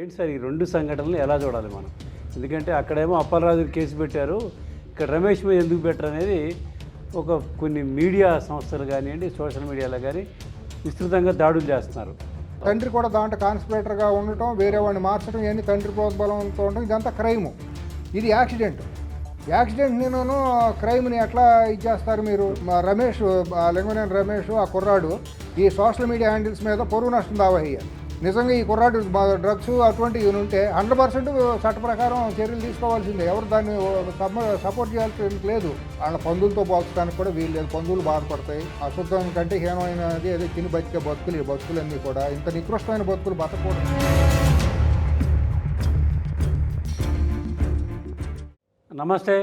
ఏంటి సార్ ఈ రెండు సంఘటనలు ఎలా చూడాలి మనం? ఎందుకంటే అక్కడేమో అప్పలరాజు కేసు పెట్టారు, ఇక్కడ రమేష్ మీద ఎందుకు పెట్టరు అనేది కొన్ని మీడియా సంస్థలు కానివ్వండి, సోషల్ మీడియాలో కానీ విస్తృతంగా దాడులు చేస్తున్నారు. తండ్రి కూడా దాంట్లో కాన్స్పిరేటర్గా ఉండటం, వేరే వాడిని మార్చడం, ఇవన్నీ తండ్రి ప్రోద్బలంతో ఉండటం, ఇదంతా క్రైము. ఇది యాక్సిడెంట్. నేను క్రైమ్ని ఎట్లా ఇచ్చేస్తారు మీరు? రమేష్, లింగనేని రమేష్, ఆ కుర్రాడు ఈ సోషల్ మీడియా హ్యాండిల్స్ మీద పొరుగు నష్టం దావా వేయాలి. నిజంగా ఈ కుర్రాడు డ్రగ్స్ అటువంటివి ఉంటే 100% చట్ట ప్రకారం చర్యలు తీసుకోవాల్సిందే. ఎవరు దాన్ని సపోర్ట్ చేయాల్సి లేదు. వాళ్ళ పందులతో పోల్చడానికి కూడా వీలు లేదు. పందులు బాధపడతాయి. అశుద్ధం కంటే హీనమైనది ఏదో తిని బతికే బతుకులు. ఈ బతుకులన్నీ కూడా ఇంత నికృష్టమైన బతుకులు బతకూడదు. నమస్తే,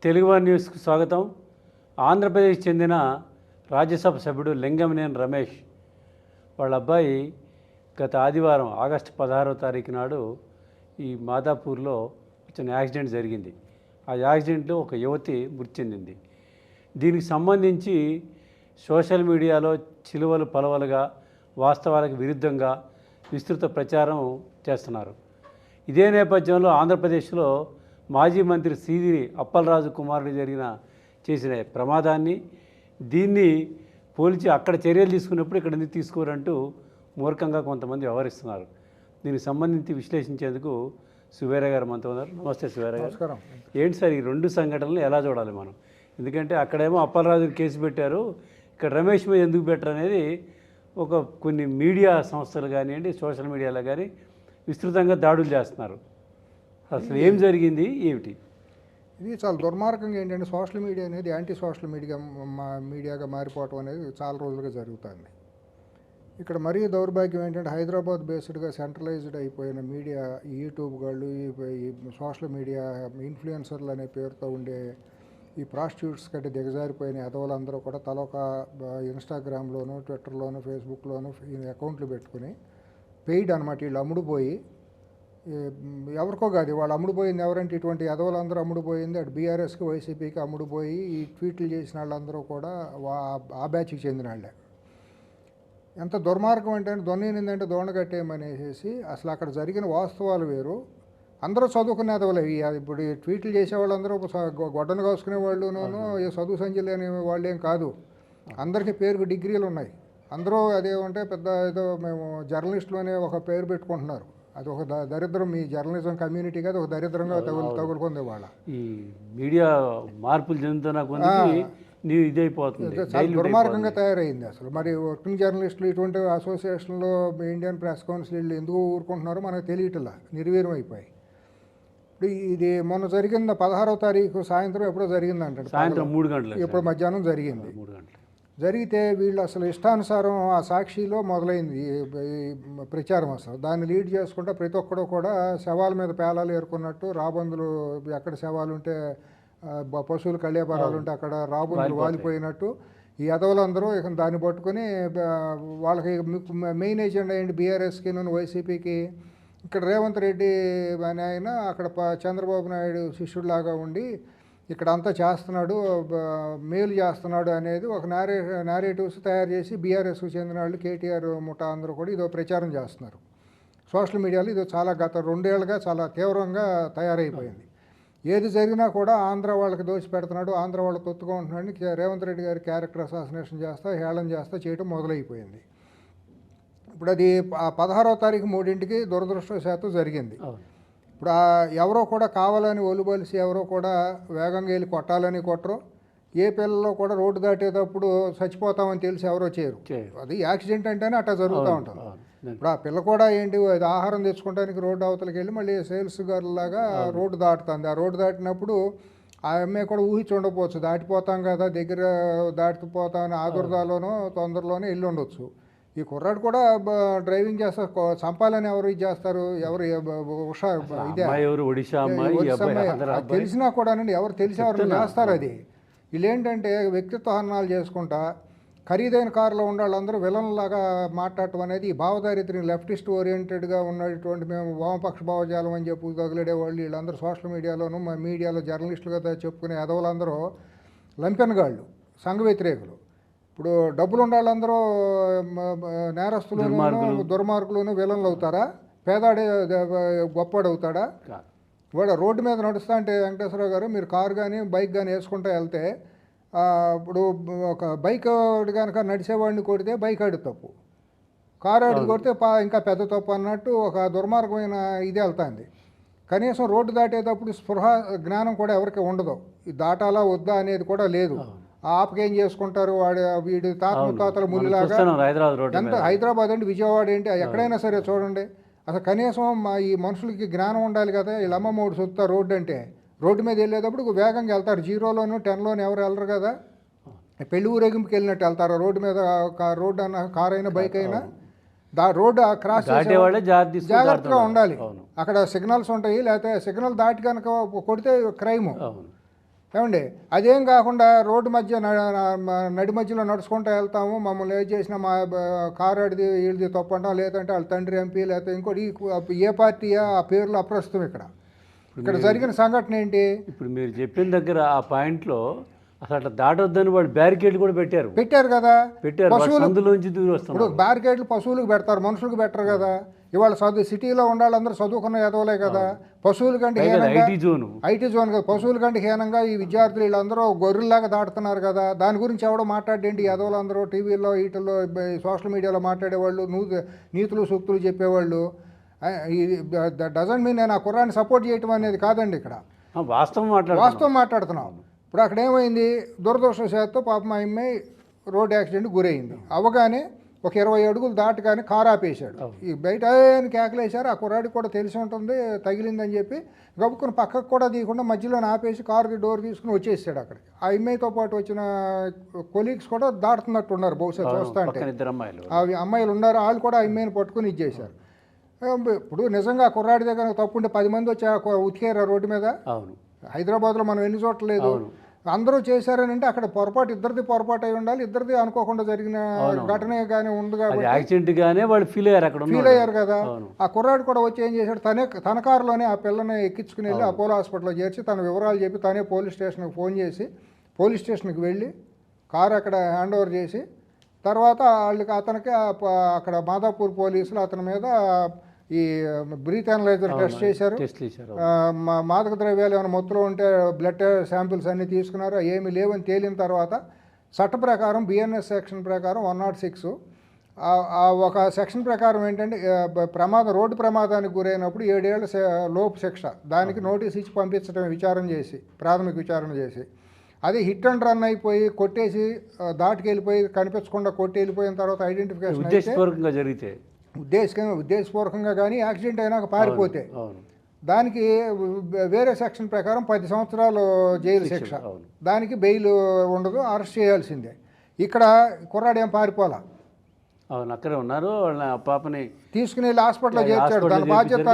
తెలుగు వన్ న్యూస్కి స్వాగతం. ఆంధ్రప్రదేశ్ చెందిన రాజ్యసభ సభ్యుడు లింగమనేని రమేష్ వాళ్ళ అబ్బాయి గత ఆదివారం ఆగస్టు 16వ తారీఖు నాడు ఈ మాదాపూర్లో చిన్న యాక్సిడెంట్ జరిగింది. ఆ యాక్సిడెంట్లో ఒక యువతి మృతి చెందింది. దీనికి సంబంధించి సోషల్ మీడియాలో చిలువలు పలవలుగా వాస్తవాలకు విరుద్ధంగా విస్తృత ప్రచారం చేస్తున్నారు. ఇదే నేపథ్యంలో ఆంధ్రప్రదేశ్లో మాజీ మంత్రి సీదిరి అప్పలరాజు కుమారుడు చేసిన ప్రమాదాన్ని దీన్ని పోల్చి అక్కడ చర్యలు తీసుకున్నప్పుడు ఇక్కడ ఎందుకు తీసుకోరంటూ మూర్ఖంగా కొంతమంది వ్యవహరిస్తున్నారు. దీనికి సంబంధించి విశ్లేషించేందుకు సువేర గారు మనతో ఉన్నారు. నమస్తే సువేర గారు. నమస్కారం. ఏంటి సార్ ఈ రెండు సంఘటనలు ఎలా చూడాలి మనం? ఎందుకంటే అక్కడేమో అప్పలరాజు కేసు పెట్టారు, ఇక్కడ రమేష్ మీద ఎందుకు పెట్టరు అనేది కొన్ని మీడియా సంస్థలు కానివ్వండి, సోషల్ మీడియాలో కానీ విస్తృతంగా దాడులు చేస్తున్నారు. అసలు ఏం జరిగింది ఏమిటి? ఇది చాలా దుర్మార్గంగా ఏంటంటే సోషల్ మీడియా అనేది యాంటీ సోషల్ మీడియాగా మారిపోవటం అనేది చాలా రోజులుగా జరుగుతుంది. ఇక్కడ మరీ దౌర్భాగ్యం ఏంటంటే హైదరాబాద్ బేస్డ్గా సెంట్రలైజ్డ్ అయిపోయిన మీడియా, యూట్యూబ్ వాళ్ళు, ఈ సోషల్ మీడియా ఇన్ఫ్లుయెన్సర్లు అనే పేరుతో ఉండే ఈ ప్రాస్టిట్యూట్స్ కంటే దిగజారిపోయిన ఎదవలందరూ కూడా తలొక ఇన్స్టాగ్రామ్లోను, ట్విట్టర్లోను, ఫేస్బుక్లోను అకౌంట్లు పెట్టుకుని పెయిడ్ అనమాట. వీళ్ళు అమ్ముడుపోయి ఎవరికో కాదు, వాళ్ళు అమ్ముడుపోయింది ఎవరంటే ఇటువంటి ఎదవలందరూ అమ్ముడుపోయింది. అటు బీఆర్ఎస్కి, వైసీపీకి అమ్ముడుపోయి ఈ ట్వీట్లు చేసిన వాళ్ళందరూ కూడా ఆ బ్యాచ్కి చెందిన వాళ్ళే. ఎంత దుర్మార్గం అంటే దొన్నేనిందంటే దోణ కట్టేయమనేసి అసలు అక్కడ జరిగిన వాస్తవాలు వేరు. అందరూ చదువుకునే ఎదవలే. ఇప్పుడు ట్వీట్లు చేసేవాళ్ళందరూ గొడ్డను కాసుకునే వాళ్ళునూ ఏ చదువు సంఖ్య లేని వాళ్ళేం కాదు. అందరికీ పేరుకు డిగ్రీలు ఉన్నాయి. అందరూ అదేమంటే పెద్ద ఏదో మేము జర్నలిస్టులు అనే ఒక పేరు పెట్టుకుంటున్నారు. అది ఒక దరిద్రం. మీ జర్నలిజం కమ్యూనిటీకి అది ఒక దరిద్రంగా తగులుకుంది. వాళ్ళ ఈ మీడియా మార్పులు చెందుతున్న కొద్దికి ఇదైపోతుంది, దుర్మార్గంగా తయారైంది. అసలు మరి వర్కింగ్ జర్నలిస్టులు ఇటువంటి అసోసియేషన్లో ఇండియన్ ప్రెస్ కౌన్సిల్ వీళ్ళు ఎందుకు ఊరుకుంటున్నారో మనకు తెలియట్లా, నిర్వీర్యం అయిపోయి. ఇప్పుడు ఇది మొన్న జరిగింది 16వ తారీఖు సాయంత్రం ఎప్పుడో జరిగిందంటే, సాయంత్రం 3 గంటలు, ఇప్పుడు మధ్యాహ్నం జరిగింది. 3 గంటలు జరిగితే వీళ్ళు అసలు ఇష్టానుసారం ఆ సాక్షిలో మొదలైంది ఈ ప్రచారం. అసలు దాన్ని లీడ్ చేసుకుంటే ప్రతి ఒక్కడు కూడా శవాల మీద పేలాలు ఏరుకున్నట్టు, రాబందులు ఎక్కడ శవాలు ఉంటే పశువులు కళ్యాపారాలు ఉంటే అక్కడ రాబందులు వాలిపోయినట్టు ఈ ఎదవలందరూ ఇక దాన్ని పట్టుకొని వాళ్ళకి మెయిన్ ఏజెండా ఏంటి బీఆర్ఎస్కి, వైసీపీకి. ఇక్కడ రేవంత్ రెడ్డి అని ఆయన అక్కడ చంద్రబాబు నాయుడు శిష్యుడిలాగా ఉండి ఇక్కడ అంతా చేస్తున్నాడు, మేలు చేస్తున్నాడు అనేది ఒక నేరేటివ్స్ తయారు చేసి బీఆర్ఎస్కు చెందిన వాళ్ళు, కేటీఆర్ ముఠా అందరూ కూడా ఇదో ప్రచారం చేస్తున్నారు సోషల్ మీడియాలో. ఇది చాలా గత 2 ఏళ్ళుగా చాలా తీవ్రంగా తయారైపోయింది. ఏది జరిగినా కూడా ఆంధ్ర వాళ్ళకి దోచి పెడుతున్నాడు, ఆంధ్ర వాళ్ళు తొత్తుగా ఉంటున్నాడని రేవంత్ రెడ్డి గారి క్యారెక్టర్ అసాసినేషన్ హేళన చేస్తా చేయడం మొదలైపోయింది. ఇప్పుడు అది 16వ తారీఖు 3ంటికి దురదృష్టవశాత్తు జరిగింది. ఇప్పుడు ఎవరో కూడా కావాలని ఒలుబలిసి ఎవరో కూడా వేగంగా వెళ్ళి కొట్టాలని కొట్టరు. ఏ పిల్లల్లో కూడా రోడ్డు దాటేటప్పుడు చచ్చిపోతామని తెలిసి ఎవరో చేయరు. అది యాక్సిడెంట్ అంటేనే అట్లా జరుగుతూ ఉంటుంది. ఇప్పుడు ఆ పిల్ల కూడా ఏంటి, అది ఆహారం తెచ్చుకోవడానికి రోడ్డు అవతలకి వెళ్ళి మళ్ళీ సేల్స్ గారులాగా రోడ్డు దాటుతుంది. ఆ రోడ్డు దాటినప్పుడు ఆ అమ్మాయి కూడా ఊహించి ఉండకపోవచ్చు, దాటిపోతాం కదా, దగ్గర దాటిపోతామని ఆదుర్దాలోనో తొందరలోనే వెళ్ళి ఉండొచ్చు. ఈ కుర్రాడు కూడా డ్రైవింగ్ చేస్తారు, చంపాలని ఎవరు ఇది చేస్తారు? ఎవరు తెలిసినా కూడా ఎవరు తెలిసి ఎవరు చేస్తారు? అది వీళ్ళేంటంటే వ్యక్తిత్వ హననాలు చేసుకుంటా ఖరీదైన కారులో ఉన్న వాళ్ళందరూ విలన్లాగా మాట్లాడటం అనేది ఈ భావదారిత్రిని లెఫ్టిస్ట్ ఓరియంటెడ్గా ఉన్నటువంటి మేము వామపక్ష భావజాలం అని చెప్పి తగిలేడేవాళ్ళు వీళ్ళందరూ సోషల్ మీడియాలోను మీడియాలో జర్నలిస్టులుగా చెప్పుకునే ఎదవలందరూ లంపెన్గాళ్ళు, సంఘ వ్యతిరేకులు. ఇప్పుడు డబ్బులు ఉండాలందరూ నేరస్తులు దుర్మార్గులను విలన్లు అవుతారా? పేదాడే గొప్పవాడు అవుతాడా? కాదు. వాడు రోడ్డు మీద నడుస్తా అంటే వెంకటేశ్వరరావు గారు మీరు కారు కానీ బైక్ కానీ వేసుకుంటూ వెళ్తే ఇప్పుడు ఒక బైక్ కనుక నడిచేవాడిని కొడితే బైక్ ఆడి తప్పు, కారు ఆడి కొడితే ఇంకా పెద్ద తప్పు అన్నట్టు ఒక దుర్మార్గమైన ఇది వెళ్తుంది. కనీసం రోడ్డు దాటేటప్పుడు స్పృహ జ్ఞానం కూడా ఎవరికి ఉండదు. ఇది దాటాలా వద్దా అనేది కూడా లేదు. ఆపకేం చేసుకుంటారు, వీడి తాత ముత్తాతల ముల్లిలాగా. ఎంత హైదరాబాద్ అంటే విజయవాడ ఏంటి ఎక్కడైనా సరే చూడండి, అసలు కనీసం ఈ మనుషులకి జ్ఞానం ఉండాలి కదా. వీళ్ళ అమ్మమ్మోడు చూస్తా రోడ్డు అంటే రోడ్డు మీద వెళ్ళేటప్పుడు వేగంగా వెళ్తారు, 0లోను 10లోను ఎవరు వెళ్ళరు కదా. పెళ్లి ఊరేగింపుకి వెళ్ళినట్టు వెళ్తారు రోడ్డు మీద. రోడ్డు అన్న కార్ అయినా బైక్ అయినా రోడ్డు క్రాస్ జాగ్రత్తగా ఉండాలి. అక్కడ సిగ్నల్స్ ఉంటాయి, లేకపోతే సిగ్నల్ దాటి కనుక కొడితే క్రైము. ఏమండి అదేం కాకుండా రోడ్డు మధ్య నడి మధ్యలో నడుచుకుంటూ వెళ్తాము, మమ్మల్ని ఏం చేసినా మా కారు అడిది వీళ్ళది తప్పు అంటాం, లేదంటే వాళ్ళ తండ్రి ఎంపీ లేకపోతే ఇంకోటి ఏ పార్టీయా ఆ పేర్లు అప్రస్తుతం. ఇక్కడ జరిగిన సంఘటన ఏంటి? ఇప్పుడు మీరు చెప్పిన దగ్గర ఆ పాయింట్లో అసలు అట్లా దాటొద్దని వాళ్ళు బ్యారికేడ్లు కూడా పెట్టారు కదా. ఇప్పుడు బ్యారికేడ్లు పశువులకు పెడతారు, మనుషులకు పెట్టరు కదా. ఇవాళ సిటీలో ఉండాలందరూ చదువుకున్న ఎదవలే కదా. పశువుల కంటే ఐటీ జోన్ కదా, పశువుల కంటే హీనంగా ఈ విద్యార్థులు వీళ్ళందరూ గొర్రెల్లాగా దాటుతున్నారు కదా. దాని గురించి ఎవడో మాట్లాడేంటి? ఎదవలందరూ టీవీలో వీటిల్లో సోషల్ మీడియాలో మాట్లాడేవాళ్ళు, నీతులు సూక్తులు చెప్పేవాళ్ళు. డజంట్ మీన్ నేను ఆ కుర్రాన్ని సపోర్ట్ చేయటం అనేది కాదండి. ఇక్కడ వాస్తవం మాట్లాడుతున్నాం. ఇప్పుడు అక్కడ ఏమైంది, దురదృష్టవశాత్తు పాపం ఆమె రోడ్ యాక్సిడెంట్ గురైంది. అవగానే ఒక 20 అడుగులు దాటగానే కారు ఆపేశాడు. ఈ బయట కేకలేశారు. ఆ కుర్రాడికి కూడా తెలిసి ఉంటుంది తగిలిందని చెప్పి గబుక్కుని పక్కకు కూడా తీయకుండా మధ్యలో ఆపేసి కారుకి డోర్ తీసుకుని వచ్చేసాడు అక్కడికి. ఆ అమ్మాయితో పాటు వచ్చిన కొలీగ్స్ కూడా దాటుతున్నట్టు ఉన్నారు బహుశా చూస్తా అంటే. అవి అమ్మాయిలు ఉన్నారు, వాళ్ళు కూడా ఆ అమ్మాయిని పట్టుకుని ఇచ్చేశారు. ఇప్పుడు నిజంగా కుర్రాడి దగ్గర తప్పుంటే 10 మంది వచ్చి ఉతికారు రోడ్డు మీద. హైదరాబాద్లో మనం ఎన్ని చోట్ల లేదు. అందరూ చేశారని అంటే అక్కడ పొరపాటు ఇద్దరిది పొరపాటు అయి ఉండాలి. ఇద్దరిది అనుకోకుండా జరిగిన ఘటనే కానీ ఉంది కాబట్టి ఫీల్ అయ్యారు కదా. ఆ కుర్రాడు కూడా వచ్చి ఏం చేశాడు, తన కారులోనే ఆ పిల్లని ఎక్కించుకుని వెళ్ళి అపోలో హాస్పిటల్లో చేర్చి తన వివరాలు చెప్పి తనే పోలీస్ స్టేషన్కి ఫోన్ చేసి పోలీస్ స్టేషన్కి వెళ్ళి కారు అక్కడ హ్యాండ్ ఓవర్ చేసి తర్వాత అతనికి అక్కడ మాదాపూర్ పోలీసులు అతని మీద ఈ బ్రీత్ అనలైజర్ టెస్ట్ చేశారు. మాదక ద్రవ్యాలు ఏమైనా మొత్తులో ఉంటే బ్లడ్ శాంపిల్స్ అన్నీ తీసుకున్నారు. ఏమీ లేవని తేలిన తర్వాత చట్ట ప్రకారం బిఎన్ఎస్ సెక్షన్ ప్రకారం 106 ఒక సెక్షన్ ప్రకారం ఏంటంటే రోడ్డు ప్రమాదానికి గురైనప్పుడు 7 ఏళ్ల లోపు శిక్ష. దానికి నోటీస్ ఇచ్చి పంపించడం ప్రాథమిక విచారణ చేసి అది హిట్ అండ్ రన్ అయిపోయి కొట్టేసి దాటికెళ్ళిపోయి కనిపించకుండా కొట్టి వెళ్ళిపోయిన తర్వాత ఐడెంటిఫికేషన్ జరిగితే ఉద్దేశపూర్వకంగా కానీ యాక్సిడెంట్ అయినాక పారిపోతే దానికి వేరే సెక్షన్ ప్రకారం 10 సంవత్సరాలు జైలు శిక్ష. దానికి బెయిల్ ఉండదు, అరెస్ట్ చేయాల్సిందే. ఇక్కడ కుర్రాడు ఏం పారిపోలా, అక్కడే ఉన్నారు. పాపని తీసుకుని వెళ్ళి హాస్పిటల్లో చేర్చాడు. దాని బాధ్యత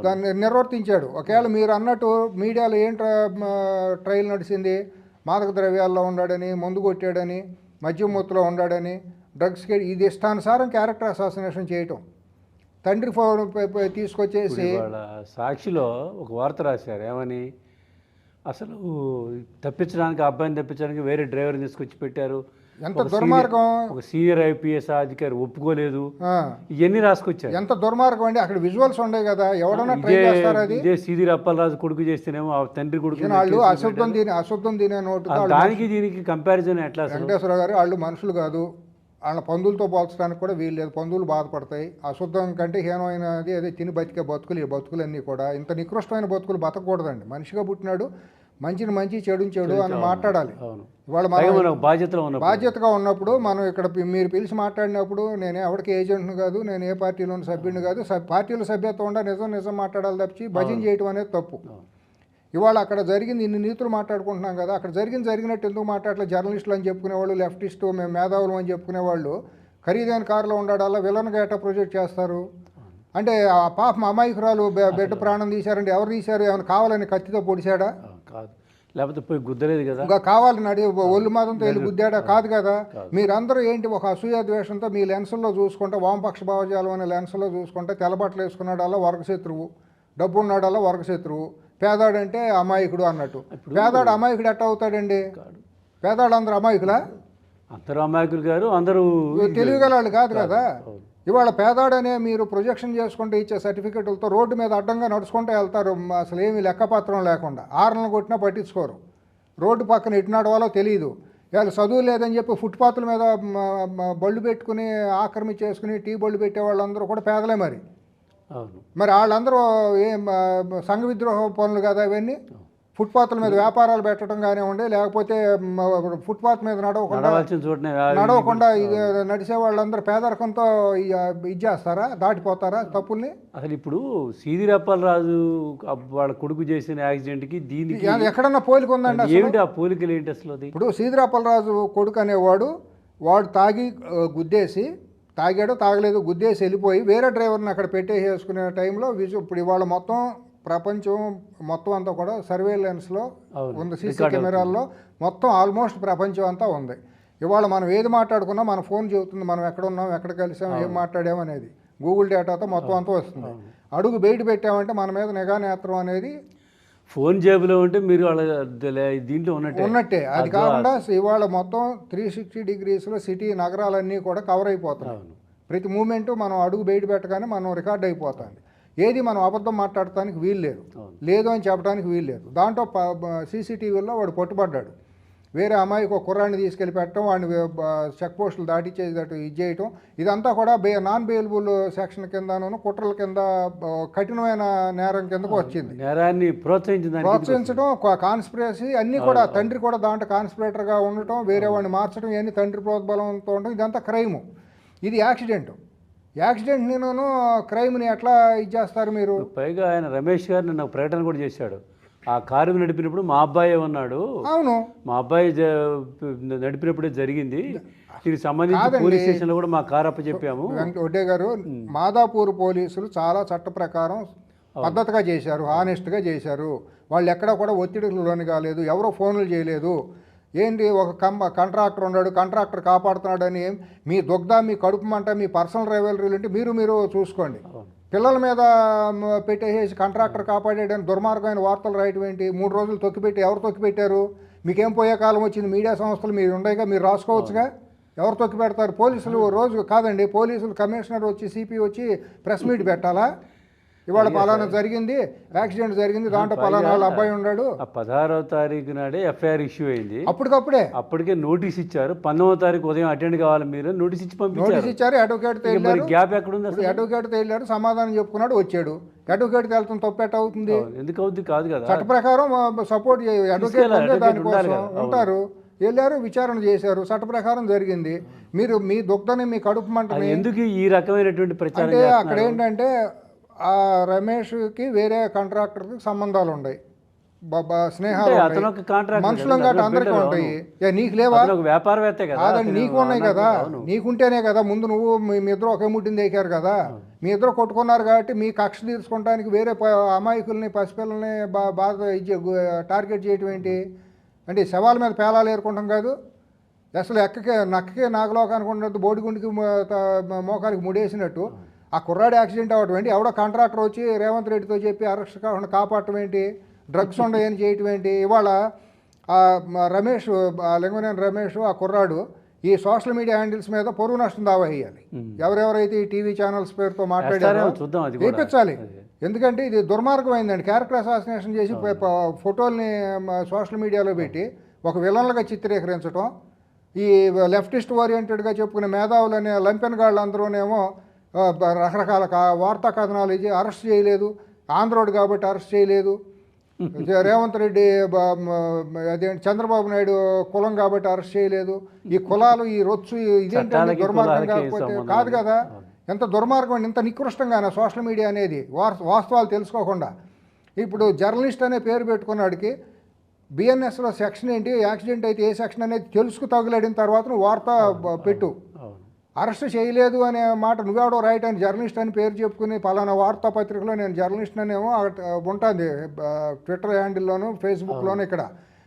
దాన్ని నిర్వర్తించాడు. ఒకవేళ మీరు అన్నట్టు మీడియాలో ఏం ట్రయల్ నడిచింది, మాదక ద్రవ్యాల్లో ఉన్నాడని, మందు కొట్టాడని, మద్యం మొత్తులో ఉన్నాడని, డ్రగ్స్కి ఇది ఇష్టానుసారం క్యారెక్టర్ అసాసినేషన్ చేయటం. తండ్రి ఫోన్ తీసుకొచ్చేసి సాక్షిలో ఒక వార్త రాశారు. ఏమని, అసలు తప్పించడానికి అబ్బాయిని తప్పించడానికి వేరే డ్రైవర్ని తీసుకొచ్చి పెట్టారు. ఎంత దుర్మార్గం. ఒక సీనియర్ ఐపీఎస్ అధికారి ఒప్పుకోలేదు. ఇవన్నీ రాసుకొచ్చారు. ఎంత దుర్మార్గం అండి. అక్కడ విజువల్స్ ఉండే కదా, ఎవడన్నా ట్రై చేస్తారు. అది ఇదే సీదిరి అప్పలరాజు కొడుకు చేస్తేనేమో ఆ తండ్రి కొడుకు వాళ్ళు అశుద్ధం తినే నోటు. దానికి దీనికి కంపారిజన్ ఎట్లా? వెంకటేశ్వర గారు వాళ్ళు మనుషులు కాదు, వాళ్ళ పందులతో పోల్చడానికి కూడా వీలు లేదు. పందులు బాధపడతాయి. అశుద్ధం కంటే హీనమైనది అదే తిని బతికే బతుకులు. ఈ బతుకులన్నీ కూడా ఇంత నికృష్టమైన బతుకులు బతకూడదండి. మనిషిగా పుట్టినాడు, మంచిని మంచి చెడు అని మాట్లాడాలి. ఇవాళ మనం బాధ్యతగా ఉన్నప్పుడు మనం ఇక్కడ మీరు పిలిచి మాట్లాడినప్పుడు నేను ఎవరికి ఏజెంట్ను కాదు, నేను ఏ పార్టీలోని సభ్యుడిని కాదు. పార్టీలో సభ్యత్వం ఉండా నిజం మాట్లాడాలి తప్పించి భజన చేయటం అనేది తప్పు. ఇవాళ అక్కడ జరిగింది ఇన్ని నీతులు మాట్లాడుకుంటున్నాం కదా, అక్కడ జరిగినట్టు ఎందుకు మాట్లాడలేదు? జర్నలిస్టులు అని చెప్పుకునేవాళ్ళు, లెఫ్టిస్టు, మేము మేధావులు అని చెప్పుకునేవాళ్ళు ఖరీదైన కారులో ఉండడాల్లో విలన్గా ఎట్లా ప్రొజెక్ట్ చేస్తారు? అంటే ఆ పాపం అమాయకురాలు బిడ్డ ప్రాణం తీశారంటే ఎవరు తీశారు? ఏమైనా కావాలని కత్తితో పొడిచాడా? కాదు, లేకపోతే పోయి గుద్దలేదు కదా. ఇంకా కావాలని ఒళ్ళు మాత్రంతో వెళ్ళి గుద్దాడా? కాదు కదా. మీరందరూ ఏంటి ఒక అసూయ ద్వేషంతో మీ లెన్సుల్లో చూసుకుంటే, వామపక్ష భావజాలం అనే లెన్సుల్లో చూసుకుంటే తెల్లబట్టలు వేసుకున్నాడల్లా వర్గశత్రువు, డబ్బు ఉన్నాడల్లా వర్గశత్రువు, పేదాడంటే అమాయకుడు అన్నట్టు. పేదాడు అమాయకుడు ఎట్లా అవుతాడండి? పేదాడు అందరూ అమాయకులా? అందరూ అమాయకులు గారు, అందరూ తెలివిగల వాళ్ళు కాదు కదా. ఇవాళ పేదాడనే మీరు ప్రొజెక్షన్ చేసుకుంటే ఇచ్చే సర్టిఫికెట్లతో రోడ్డు మీద అడ్డంగా నడుచుకుంటూ వెళ్తారు, అసలు ఏమీ లెక్కపత్రం లేకుండా. ఆరులను కొట్టినా పట్టించుకోరు. రోడ్డు పక్కన ఎటు నడవాలో తెలియదు. వాళ్ళు చదువు లేదని చెప్పి ఫుట్పాత్ల మీద బళ్ళు పెట్టుకుని ఆక్రమించేసుకుని టీ బళ్ళు పెట్టే వాళ్ళందరూ కూడా పేదలే మరి. మరి వాళ్ళందరూ ఏం సంఘ విద్రోహ పనులు కదా ఇవన్నీ. ఫుట్పాత్ల మీద వ్యాపారాలు పెట్టడం కానివ్వండి, లేకపోతే ఫుట్పాత్ మీద నడవకుండా నడిచే వాళ్ళందరూ పేదరికంతో ఇది చేస్తారా, దాటిపోతారా తప్పుల్ని? అసలు ఇప్పుడు సీదిరప్పలరాజు వాళ్ళ కొడుకు చేసిన యాక్సిడెంట్కి దీనికి ఎక్కడన్నా పోలిక ఉందండి? ఏమిటి ఆ పోలికలు ఏంటి అసలు? ఇప్పుడు సీదిరప్పలరాజు కొడుకు అనేవాడు వాడు తాగాడో తాగలేదు గుద్దేసి వెళ్ళిపోయి వేరే డ్రైవర్ని అక్కడ పెట్టేసుకునే టైంలో ఇప్పుడు ఇవాళ మొత్తం ప్రపంచం మొత్తం అంతా కూడా సర్వేలెన్స్లో ఉంది, సీసీ కెమెరాల్లో మొత్తం ఆల్మోస్ట్ ప్రపంచం అంతా ఉంది. ఇవాళ మనం ఏది మాట్లాడుకున్నా మన ఫోన్ చెబుతుంది మనం ఎక్కడ ఉన్నాం, ఎక్కడ కలిసాం, ఏం మాట్లాడాం అనేది. గూగుల్ డేటాతో మొత్తం అంతా వస్తుంది. అడుగు బయట పెట్టామంటే మన మీద నిఘా నేత్రం అనేది ఫోన్ జేబులో ఉంటే మీరు వాళ్ళ దీంట్లో ఉన్నట్టే. అది కాకుండా ఇవాళ మొత్తం 360 డిగ్రీస్లో సిటీ నగరాలన్నీ కూడా కవర్ అయిపోతాయి. ప్రతి మూమెంటు మనం అడుగు బయట పెట్టగానే మనం రికార్డ్ అయిపోతుంది. ఏది మనం అబద్ధం మాట్లాడటానికి లేదు అని చెప్పడానికి వీల్లేదు. దాంట్లో సీసీటీవీలో వాడు పట్టుబడ్డాడు. వేరే అమ్మాయికి ఒక కుర్రాన్ని తీసుకెళ్ళి పెట్టడం, వాడిని చెక్ పోస్టులు దాటిచ్చేటట్టు ఇది చేయటం, ఇదంతా కూడా నాన్ బెయిలబుల్ సెక్షన్ కిందను కుట్రల కింద కఠినమైన నేరం కిందకు వచ్చింది. నేరాన్ని ప్రోత్సహించడం, కాన్స్పిరసీ అన్నీ కూడా. తండ్రి కూడా దాంట్లో కాన్స్పిరేటర్గా ఉండటం, వేరే వాడిని మార్చడం, ఇవన్నీ తండ్రి ప్రోద్బలంతో ఉండటం, ఇదంతా క్రైము. ఇది యాక్సిడెంట్ నేను క్రైమ్ని ఎట్లా ఇది చేస్తారు మీరు? పైగా ఆయన రమేష్ గారు నిన్న ప్రకటన కూడా చేశాడు. ఆ కారు నడిపినప్పుడు మా అబ్బాయి ఉన్నాడు. అవును, మా అబ్బాయి నడిపినప్పుడే జరిగింది. దీనికి సంబంధించి పోలీస్ స్టేషన్లో కూడా మా కారు అప్పచెప్పాము. ఒడ్డే గారు, మాదాపూర్ పోలీసులు చాలా చట్ట ప్రకారం పద్ధతిగా చేశారు, హానెస్ట్గా చేశారు. వాళ్ళు ఎక్కడ కూడా ఒత్తిడికి లోని కాలేదు, ఎవరో ఫోన్లు చేయలేదు. ఏంటి ఒక కాంట్రాక్టర్ ఉన్నాడు, కాంట్రాక్టర్ కాపాడుతున్నాడని మీ మీ కడుపు మంట, మీ పర్సనల్ రైవలరీలు అంటే మీరు చూసుకోండి. పిల్లల మీద పెట్టేసి కాంట్రాక్టర్ కాపాడేయడానికి దుర్మార్గమైన వార్తలు రాయటం ఏంటి? 3 రోజులు తొక్కిపెట్టి ఎవరు తొక్కిపెట్టారు? మీకేం పోయే కాలం వచ్చింది? మీడియా సంస్థలు మీరు ఉండేగా, మీరు రాసుకోవచ్చుగా. ఎవరు తొక్కి పెడతారు? పోలీసులు రోజు కాదండి, పోలీసులు కమిషనర్ వచ్చి సిపి వచ్చి ప్రెస్ మీట్ పెట్టాలా? ఇవాళ పలానా జరిగింది, యాక్సిడెంట్ జరిగింది, దాంట్లో పలానా వాళ్ళ అబ్బాయి ఉన్నాడు. 16వ తారీఖు నాడే ఎఫ్ఐఆర్ ఇష్యూ అయింది. అప్పటికే నోటీస్ ఇచ్చారు. 19వ తారీఖు ఉదయం అటెండ్ కావాలి మీరు నోటీస్ ఇచ్చారు. అడ్వకేట్తో గ్యాప్ ఎక్కడ ఉంది? అడ్వకేట్తో వెళ్ళాడు, సమాధానం చెప్పుకున్నాడు, వచ్చాడు. అడ్వకేట్కి వెళ్తాం తప్పెట్ అవుతుంది? ఎందుకు అవుతుంది? కాదు కదా, చట్ట ప్రకారం సపోర్ట్ అడ్వకేట్ దానికోసం ఉంటారు. వెళ్ళారు, విచారణ చేశారు, చట్ట ప్రకారం జరిగింది. మీరు మీ దుగ్ధని, మీ కడుపు మంట ఎందుకు ఈ రకమైనటువంటి ప్రచారం? అంటే అక్కడ ఏంటంటే ఆ రమేష్కి వేరే కాంట్రాక్టర్కి సంబంధాలు ఉన్నాయి, స్నేహాలు, మనుషులం గట్ట అందరికీ ఉంటాయి. నీకు లేవా? వ్యాపారవేత్తే కదా. కాదండి, నీకు ఉన్నాయి కదా. నీకుంటేనే కదా ముందు నువ్వు మీ ఇద్దరు ఒకే ముట్టిని దేకారు కదా. మీ ఇద్దరు కొట్టుకున్నారు కాబట్టి మీ కక్ష తీర్చుకోవడానికి వేరే అమాయకుల్ని, పసిపిల్లల్ని బాగా టార్గెట్ చేయటం ఏంటి? అంటే శవాల మీద పేలాలు ఏరుకుంటాం కాదు. అసలు నక్కకే నాగలోకానికి ఉండదు, బోడిగుండికి మోకాలికి ముడేసినట్టు ఆ కుర్రాడి యాక్సిడెంట్ అవ్వటం ఏంటి? ఎవడో కాంట్రాక్టర్ వచ్చి రేవంత్ రెడ్డితో చెప్పి అరెస్ట్ కాకుండా కాపాడటం ఏంటి? డ్రగ్స్ ఉండయని చేయటం ఏంటి? ఇవాళ రమేష్, లింగనేని రమేష్, ఆ కుర్రాడు ఈ సోషల్ మీడియా హ్యాండిల్స్ మీద పొరుగు నష్టం దావా వేయాలి. ఎవరెవరైతే ఈ టీవీ ఛానల్స్ పేరుతో మాట్లాడారో వేయించాలి. ఎందుకంటే ఇది దుర్మార్గమైందండి. క్యారెక్టర్ అసాసినేషన్ చేసి ఫోటోల్ని సోషల్ మీడియాలో పెట్టి ఒక విలన్లుగా చిత్రీకరించడం. ఈ లెఫ్టిస్ట్ ఓరియంటెడ్గా చెప్పుకునే మేధావులనే లంపెన్ అందరూనేమో రకరకాల వార్తా కథనాలు ఇచ్చి అరెస్ట్ చేయలేదు, ఆంధ్రోడు కాబట్టి అరెస్ట్ చేయలేదు, రేవంత్ రెడ్డి అదేంటి చంద్రబాబు నాయుడు కులం కాబట్టి అరెస్ట్ చేయలేదు. ఈ కులాలు, ఈ రొచ్చు, ఇదేంటంటే దుర్మార్గం కాకపోతే కాదు కదా. ఎంత దుర్మార్గం, ఇంత నికృష్టంగానే సోషల్ మీడియా అనేది వాస్తవాలు తెలుసుకోకుండా. ఇప్పుడు జర్నలిస్ట్ అనే పేరు పెట్టుకున్నాడికి బిఎన్ఎస్లో సెక్షన్ ఏంటి, యాక్సిడెంట్ అయితే ఏ సెక్షన్ అనేది తెలుసుకు తగులాడిన తర్వాత నువ్వు వార్త పెట్టు. అరెస్ట్ చేయలేదు అనే మాట నువ్వెవడో రైట్ అని జర్నలిస్ట్ అని పేరు చెప్పుకుని పలానా వార్తాపత్రికలో నేను జర్నలిస్ట్ అనేమో ఉంటుంది ట్విట్టర్ హ్యాండిల్లోను, ఫేస్బుక్లోను. ఇక్కడ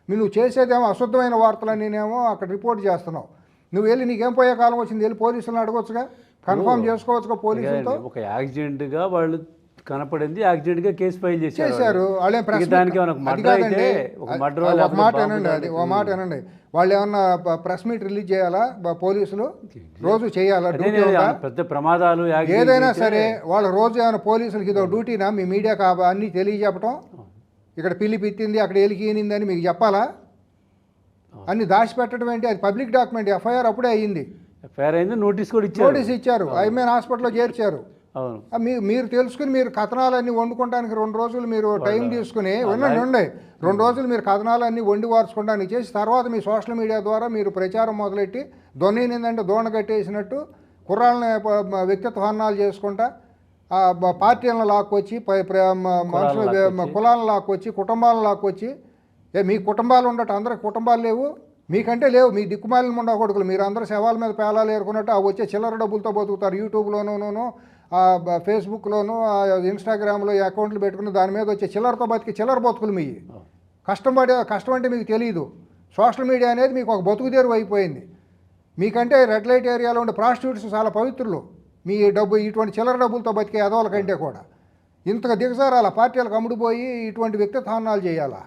నువ్వు చేసేదేమో అశుద్ధమైన వార్తలన్నీనేమో అక్కడ రిపోర్ట్ చేస్తున్నావు. నువ్వు వెళ్ళి నీకేం పోయే కాలం వచ్చింది, వెళ్ళి పోలీసులను అడగొచ్చుగా, కన్ఫర్మ్ చేసుకోవచ్చుగా పోలీసులతో. ఒక యాక్సిడెంట్గా వాళ్ళు కనపడింది, యాక్సిడెంట్గా కేసు ఫైల్ చేశారు. వాళ్ళేం ప్రెస్ ఇక దానికి ఏమైనా అది మర్డర్ అయితే కాదండి, ఒక మర్డర్ ఒక మాట వినండి, అది ఒక మాట వినండి. వాళ్ళు ఏమన్నా ప్రెస్ మీట్ రిలీజ్ చేయాలా పోలీసులు? రోజు చేయాలా? డ్యూటీ ఉందా? పెద్ద ప్రమాదాలు ఏదైనా సరే వాళ్ళ రోజు ఏమైనా పోలీసులకి ఇదో డ్యూటీనా? మీ మీడియాకి అన్నీ తెలియజెప్పటం, ఇక్కడ పిల్లి పిత్తింది, అక్కడ ఎలికి ఈనిందని మీకు చెప్పాలా? అన్ని దాచిపెట్టడం ఏంటి? అది పబ్లిక్ డాక్యుమెంట్. ఎఫ్ఐఆర్ అప్పుడే అయ్యింది, ఎఫ్ఐఆర్ అయింది, నోటీస్ కూడా ఇచ్చారు. నోటీస్ ఇచ్చారు, ఐఎంఏన్ హాస్పిటల్లో చేర్చారు. అవును. మీరు తెలుసుకుని మీరు కథనాలన్నీ వండుకోవడానికి 2 రోజులు మీరు టైం తీసుకుని ఉండండి. 2 రోజులు మీరు కథనాలన్నీ వండి వార్చుకోవడానికి చేసి తర్వాత మీ సోషల్ మీడియా ద్వారా మీరు ప్రచారం మొదలెట్టి దొన్నేందంటే దోణ కట్టేసినట్టు కుర్రాళ్ళని వ్యక్తిత్వ హన్నాలు చేసుకుంటా పార్టీలను లాక్కొచ్చి మనుషులు కులాలను లాక్కొచ్చి కుటుంబాలను లాక్కొచ్చి మీ కుటుంబాలు ఉండటం అందరికి కుటుంబాలు లేవు, మీకంటే లేవు, మీ దిక్కుమాలిన ఉండకూడదు. మీరు అందరూ శవాల మీద పేలాలు ఏరుకున్నట్టు ఆ వచ్చే చిల్లర డబ్బులతో బతుకుతారు. యూట్యూబ్లోనూ ఫేస్బుక్లోను ఇన్స్టాగ్రామ్లో అకౌంట్లు పెట్టుకుని దాని మీద వచ్చే చిల్లరతో బతికి చిల్లర బతుకులు మీ కష్టం అంటే మీకు తెలియదు. సోషల్ మీడియా అనేది మీకు ఒక బతుకుదేరు అయిపోయింది. మీకంటే రెడ్ లైట్ ఏరియాలో ఉండే ప్రాస్టిట్యూట్స్ చాలా పవిత్రులు. మీ డబ్బు ఇటువంటి చిల్లర డబ్బులతో బతికే ఎదవల కంటే కూడా ఇంతగా దిగజారాల పార్టీలకు అమ్ముడుపోయి ఇటువంటి వ్యక్తిత్వాలు చేయాలా?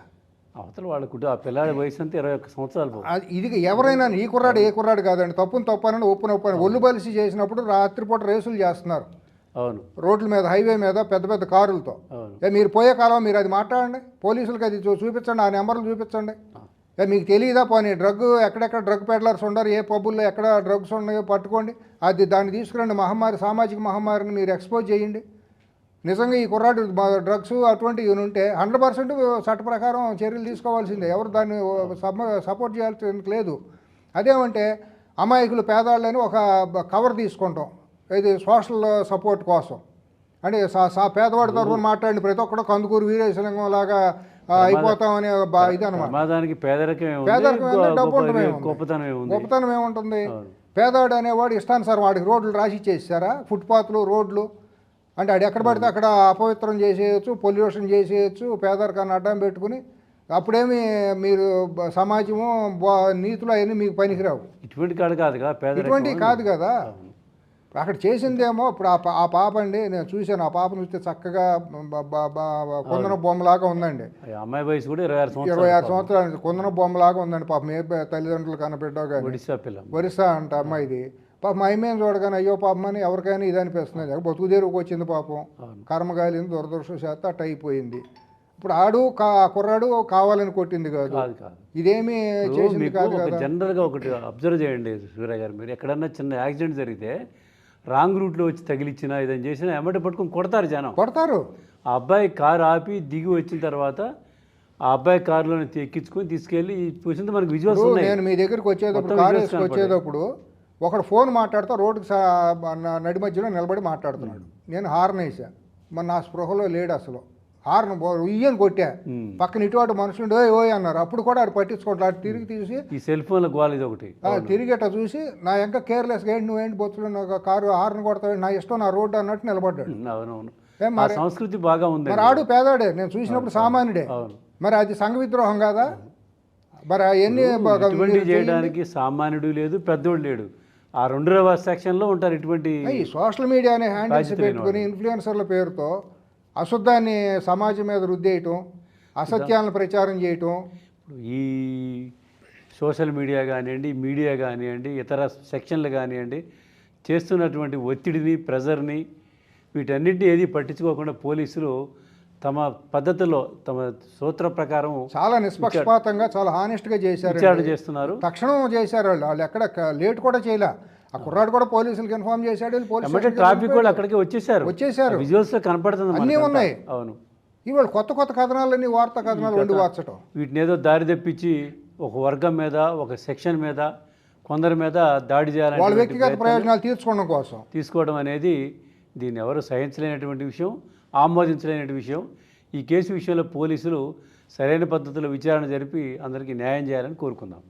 అవతల వాళ్ళకు ఆ పిల్లాడి వయసు అంతా 21 సంవత్సరాలు. ఇది ఎవరైనా ఈ కుర్రాడు ఏ కుర్రాడు కాదండి, తప్పని ఒప్పుని ఒళ్ళు బలిసి చేసినప్పుడు రాత్రిపూట రేసులు చేస్తున్నారు. అవును, రోడ్ల మీద, హైవే మీద పెద్ద పెద్ద కారులతో. మీరు పోయే కాలం మీరు అది మాట్లాడండి, పోలీసులకి అది చూపించండి, ఆ నెంబర్లు చూపించండి. మీకు తెలియదా? పోనీ ఎక్కడెక్కడ డ్రగ్ పెడ్లర్స్ ఉండరు, ఏ పబ్బుల్లో ఎక్కడ డ్రగ్స్ ఉన్నాయో పట్టుకోండి, దాన్ని తీసుకురండి. సామాజిక మహమ్మారిని మీరు ఎక్స్పోజ్ చేయండి. నిజంగా ఈ కుర్రాడు డ్రగ్స్ అటువంటివి ఉంటే 100% చట్ట ప్రకారం చర్యలు తీసుకోవాల్సిందే, ఎవరు దాన్ని సపోర్ట్ చేయాల్సింది లేదు. అదేమంటే అమాయకులు పేదాళ్ళని ఒక కవర్ తీసుకుంటాం, ఇది సోషల్ సపోర్ట్ కోసం. అంటే పేదవాడి తరఫున మాట్లాడిన ప్రతి ఒక్కడు కందుకూరు వీరేశలింగం లాగా అయిపోతామనే ఇది అనమాట. పేదరికం డబ్బు ఉండమే, గొప్పతనం ఏముంటుంది? పేదవాడు అనేవాడు ఇష్టానుసారం వాడికి రోడ్లు రాసి ఇచ్చేసారా, ఫుట్పాత్లు, రోడ్లు. అంటే అది ఎక్కడ పడితే అక్కడ అపవిత్రం చేసేయచ్చు, పొల్యూషన్ చేసేయచ్చు, పేదరికాన్ని అడ్డం పెట్టుకుని. అప్పుడేమి మీరు సమాజము నీతులు అవన్నీ మీకు పనికిరావు. ఇటువంటి కాదు కదా. అక్కడ చేసిందేమో ఇప్పుడు ఆ పాప అండి, నేను చూశాను, ఆ పాపను చూస్తే చక్కగా కుందన బొమ్మలాగా ఉందండి. అమ్మాయి వయసు కూడా 26 సంవత్సరాలు కుందన బొమ్మలాగా ఉందండి. పాపం ఏ తల్లిదండ్రులు కనపెట్టావు కానీ ఒరిస్సా అంట అమ్మాయిది. పాపం అమ్మాయిని చూడగానే అయ్యో పాపం అని ఎవరికైనా ఇది అనిపిస్తుంది. బతుకుదేరుకు వచ్చింది పాపం, కర్మగాలింది, దురదృష్టశాత్తు అట్ట అయిపోయింది. ఇప్పుడు కుర్రాడు కావాలని కొట్టింది కాదు, ఇదేమి చేసింది కాదు కదా. జనరల్గా ఒకటి అబ్జర్వ్ చేయండి సూర్య గారు, మీరు ఎక్కడన్నా చిన్న యాక్సిడెంట్ జరిగితే రాంగ్ రూట్లో వచ్చి తగిలిచ్చినా ఇదని చేసినా ఎమ్మటి పట్టుకొని కొడతారు, జనం కొడతారు. ఆ అబ్బాయి కారు ఆపి దిగి వచ్చిన తర్వాత ఆ అబ్బాయి కారులో ఎక్కించుకొని తీసుకెళ్ళి చూసింది మనకు విజువల్స్ ఉన్నాయి. నేను మీ దగ్గరికి వచ్చేటప్పుడు ఒకడు ఫోన్ మాట్లాడుతూ రోడ్డుకి నడి మధ్యలో నిలబడి మాట్లాడుతున్నాడు. నేను హార్న్ వేసా, మరి నా స్పృహలో లేడు అసలు. హార్న్ ఉయ్యని కొట్టా, పక్కన ఇటువంటి మనుషులు ఓయ్ అన్నారు. అప్పుడు కూడా ఆడు పట్టించుకోవట్లేదు. అటు తిరిగి తీసి ఈ సెల్ ఫోన్ల గోల్ ఇది ఒకటి తిరిగి అట్లా చూసి నా ఇంకా కేర్లెస్గా ఏంటి నువ్వేంటి బొత్తులు నాకు కారు హార్న్ కొడతావు, నా ఇష్టం, నా రోడ్డు అన్నట్టు నిలబడ్డాడు. అవునవును, సంస్కృతి బాగా ఉంది. మరి ఆడు పేదాడే, నేను చూసినప్పుడు సామాన్యుడే. మరి అది సంఘ విద్రోహం కాదా? మరి అవన్నీ చేయడానికి సామాన్యుడు లేదు, పెద్దోడు లేడు. ఆ 2వ సెక్షన్లో ఉంటారు ఇటువంటి. ఈ సోషల్ మీడియాని హ్యాండిల్స్ పెట్టుకుని ఇన్ఫ్లుయెన్సర్ల పేరుతో అశుద్ధాన్ని సమాజం మీద రుద్దేయటం, అసత్యాలను ప్రచారం చేయటం. ఈ సోషల్ మీడియా కానివ్వండి, మీడియా కానివ్వండి, ఇతర సెక్షన్లు కానివ్వండి, చేస్తున్నటువంటి ఒత్తిడిని, ప్రెజర్ని, వీటన్నిటిని ఏది పట్టించుకోకుండా పోలీసులు తమ పద్ధతిలో, తమ సూత్ర ప్రకారం చాలా నిష్పక్షపాతంగా, చాలా హానెస్ట్గా చేస్తున్నారు. తక్షణం చేశారు వాళ్ళు ఎక్కడ లేట్ కూడా చేయలే. ఆ కుర్రాడు కూడా పోలీసులకు ఇన్ఫార్మ్ చేశాడు, ట్రాఫిక్ వాళ్ళు అక్కడికి వచ్చేసారు. విజువల్స్ కనపడుతుంది, అన్నీ ఉన్నాయి. అవును, ఇవాళ కొత్త కథనాలన్నీ, వార్తా కథనాలు వండి వార్చడం, వీటిని ఏదో దారి తెప్పించి ఒక వర్గం మీద, ఒక సెక్షన్ మీద, కొందరి మీద దాడి చేయాలని వాళ్ళ వ్యక్తిగత ప్రయోజనాలు తీసుకోవడం అనేది దీన్ని ఎవరు సహించలేనటువంటి విషయం, ఆమోదించలేని విషయం. ఈ కేసు విషయంలో పోలీసులు సరైన పద్ధతిలో విచారణ జరిపి అందరికీ న్యాయం చేయాలని కోరుకుందాం.